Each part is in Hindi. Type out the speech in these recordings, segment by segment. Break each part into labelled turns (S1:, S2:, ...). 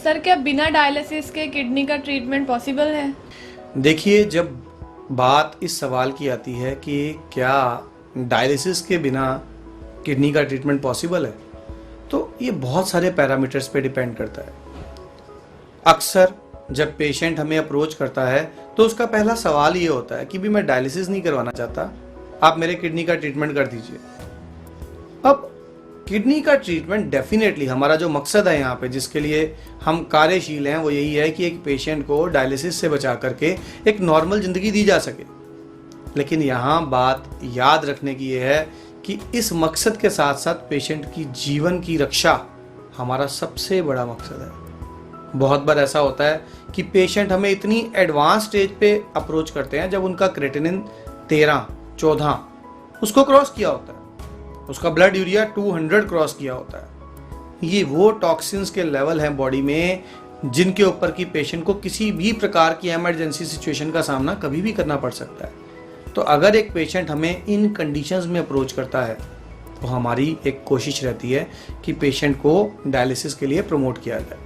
S1: सर क्या बिना डायलिसिस के किडनी का ट्रीटमेंट पॉसिबल है?
S2: देखिए, जब बात इस सवाल की आती है कि क्या डायलिसिस के बिना किडनी का ट्रीटमेंट पॉसिबल है, तो ये बहुत सारे पैरामीटर्स पे डिपेंड करता है। अक्सर जब पेशेंट हमें अप्रोच करता है तो उसका पहला सवाल ये होता है कि भी मैं डायलिसिस नहीं करवाना चाहता, आप मेरे किडनी का ट्रीटमेंट कर दीजिए। अब किडनी का ट्रीटमेंट डेफिनेटली हमारा जो मकसद है यहाँ पे, जिसके लिए हम कार्यशील हैं, वो यही है कि एक पेशेंट को डायलिसिस से बचा करके एक नॉर्मल ज़िंदगी दी जा सके। लेकिन यहाँ बात याद रखने की ये है कि इस मकसद के साथ साथ पेशेंट की जीवन की रक्षा हमारा सबसे बड़ा मकसद है। बहुत बार ऐसा होता है कि पेशेंट हमें इतनी एडवांस स्टेज पे अप्रोच करते हैं जब उनका क्रेटिनिन 13-14 उसको क्रॉस किया होता है, उसका ब्लड यूरिया 200 क्रॉस किया होता है। ये वो टॉक्सिन्स के लेवल हैं बॉडी में जिनके ऊपर की पेशेंट को किसी भी प्रकार की इमरजेंसी सिचुएशन का सामना कभी भी करना पड़ सकता है। तो अगर एक पेशेंट हमें इन कंडीशंस में अप्रोच करता है तो हमारी एक कोशिश रहती है कि पेशेंट को डायलिसिस के लिए प्रमोट किया जाए।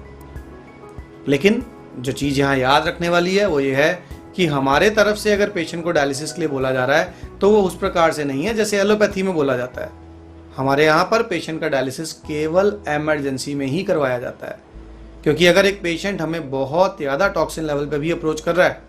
S2: लेकिन जो चीज़ यहाँ याद रखने वाली है वो ये है कि हमारे तरफ से अगर पेशेंट को डायलिसिस के लिए बोला जा रहा है तो वो उस प्रकार से नहीं है जैसे एलोपैथी में बोला जाता है। हमारे यहाँ पर पेशेंट का डायलिसिस केवल इमरजेंसी में ही करवाया जाता है, क्योंकि अगर एक पेशेंट हमें बहुत ज़्यादा टॉक्सिन लेवल पे भी अप्रोच कर रहा है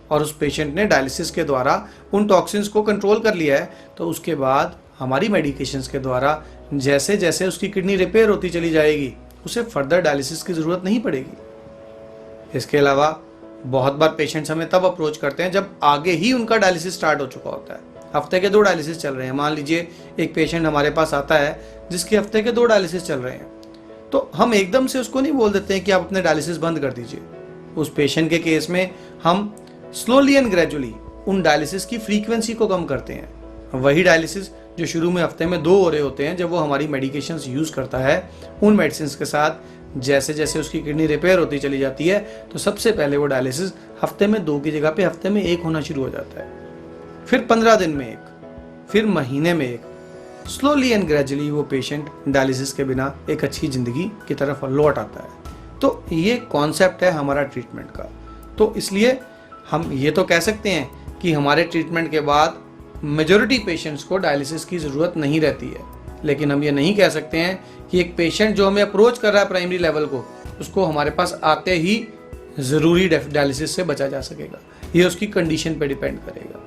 S2: और उस पेशेंट ने डायलिसिस के द्वारा उन टॉक्सिन्स को कंट्रोल कर लिया है, तो उसके बाद हमारी मेडिकेशंस के द्वारा जैसे जैसे उसकी किडनी रिपेयर होती चली जाएगी, उसे फर्दर डायलिसिस की ज़रूरत नहीं पड़ेगी। इसके अलावा बहुत बार पेशेंट्स हमें तब अप्रोच करते हैं जब आगे ही उनका डायलिसिस स्टार्ट हो चुका होता है। हफ्ते के 2 डायलिसिस चल रहे हैं। मान लीजिए एक पेशेंट हमारे पास आता है जिसके हफ्ते के 2 डायलिसिस चल रहे हैं, तो हम एकदम से उसको नहीं बोल देते हैं कि आप अपने डायलिसिस बंद कर दीजिए। उस पेशेंट के केस में हम स्लोली एंड ग्रेजुअली उन डायलिसिस की फ्रीक्वेंसी को कम करते हैं। वही डायलिसिस जो शुरू में हफ्ते में 2 हो रहे होते हैं, जब वो हमारी मेडिकेशंस यूज़ करता है, उन मेडिसिन के साथ जैसे जैसे उसकी किडनी रिपेयर होती चली जाती है, तो सबसे पहले वो डायलिसिस हफ्ते में 2 की जगह पे हफ्ते में 1 होना शुरू हो जाता है, फिर 15 दिन में 1, फिर महीने में 1। स्लोली एंड ग्रेजुअली वो पेशेंट डायलिसिस के बिना एक अच्छी ज़िंदगी की तरफ लौट आता है। तो ये कॉन्सेप्ट है हमारा ट्रीटमेंट का। तो इसलिए हम ये तो कह सकते हैं कि हमारे ट्रीटमेंट के बाद मेजॉरिटी पेशेंट्स को डायलिसिस की ज़रूरत नहीं रहती है, लेकिन हम ये नहीं कह सकते हैं कि एक पेशेंट जो हमें अप्रोच कर रहा है प्राइमरी लेवल को, उसको हमारे पास आते ही ज़रूरी डायलिसिस से बचा जा सकेगा। ये उसकी कंडीशन पे डिपेंड करेगा।